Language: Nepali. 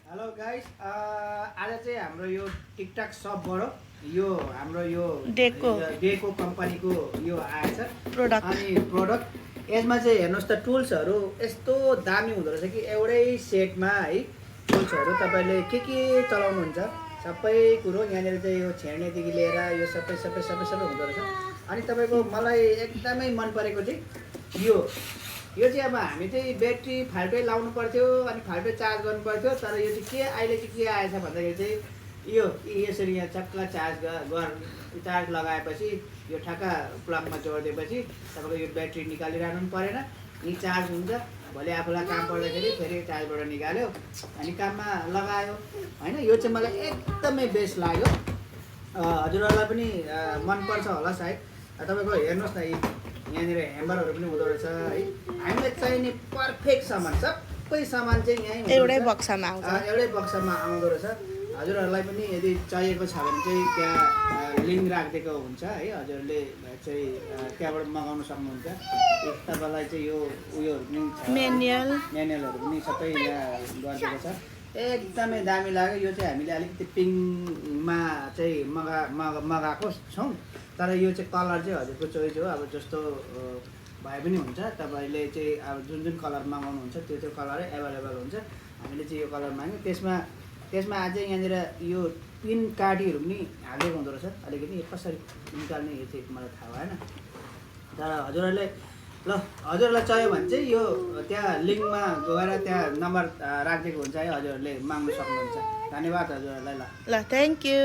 हेलो गाइस आज चाहिँ हाम्रो यो टिकटक सपबाट यो हाम्रो यो डेको कम्पनीको यो आएछ प्रोडक्ट यसमा चाहिँ हेर्नुहोस् त टुल्सहरू यस्तो दामी हुँदो रहेछ कि एउटै सेटमा है टुल्सहरू तपाईँले के चलाउनुहुन्छ सबै कुरो यहाँनिर चाहिँ यो छेड्नेदेखि लिएर यो सबै हुँदो रहेछ। अनि तपाईँको मलाई एकदमै मन परेको चाहिँ यो चाहिँ अब हामी चाहिँ ब्याट्री फाल्टै लाउनु पर्थ्यो अनि फाल्टै चार्ज गर्नु पर्थ्यो। तर यो चाहिँ अहिले चाहिँ के आएछ भन्दाखेरि चाहिँ यो यसरी यहाँ चक्का चार्ज लगाएपछि यो ठ्याक्का प्लगमा जोडिदिएपछि तपाईँको यो ब्याट्री निकालिरहनु पनि परेन, यी चार्ज हुन्छ। भोलि आफूलाई काम पर्दाखेरि फेरि चार्जबाट निकाल्यो अनि काममा लगायो होइन। यो चाहिँ मलाई एकदमै बेस्ट लाग्यो, हजुरहरूलाई पनि मनपर्छ होला सायद। तपाईँको हेर्नुहोस् न यहाँनिर ह्याम्बरहरू पनि हुँदो रहेछ है। हामीलाई चाहिने पर्फेक्ट सामान सबै सामान चाहिँ यहीँ एउटै बक्सामा आउँदो रहेछ। हजुरहरूलाई पनि यदि चाहिएको छ भने चाहिँ त्यहाँ लिङ्क राखिदिएको हुन्छ है, हजुरहरूले चाहिँ त्यहाँबाट मगाउन सक्नुहुन्छ। तपाईँलाई चाहिँ यो उयोहरू पनि म्यानुअलहरू पनि सबै यहाँ गरिदिएको छ। एकदमै दामी लाग्यो। यो चाहिँ हामीले अलिकति पिङमा चाहिँ मगाएको छौँ, तर यो चाहिँ कलर चाहिँ हजुरको चोइस हो। अब जस्तो भए पनि हुन्छ, तपाईँले चाहिँ अब जुन कलर मगाउनुहुन्छ त्यो कलरै एभाइलेबल हुन्छ। हामीले चाहिँ यो कलर माग्यौँ। त्यसमा अझै यहाँनिर यो पिन काटीहरू पनि हालिदिएको हुँदो रहेछ। अलिकति कसरी निकाल्ने यो चाहिँ मलाई थाहा भएन, तर हजुरहरूलाई चाहियो भने चाहिँ यो त्यहाँ लिङ्कमा गएर त्यहाँ नम्बर राखिदिएको हुन्छ है, हजुरहरूले माग्नु सक्नुहुन्छ। धन्यवाद हजुरहरूलाई। ल थ्याङ्क यू।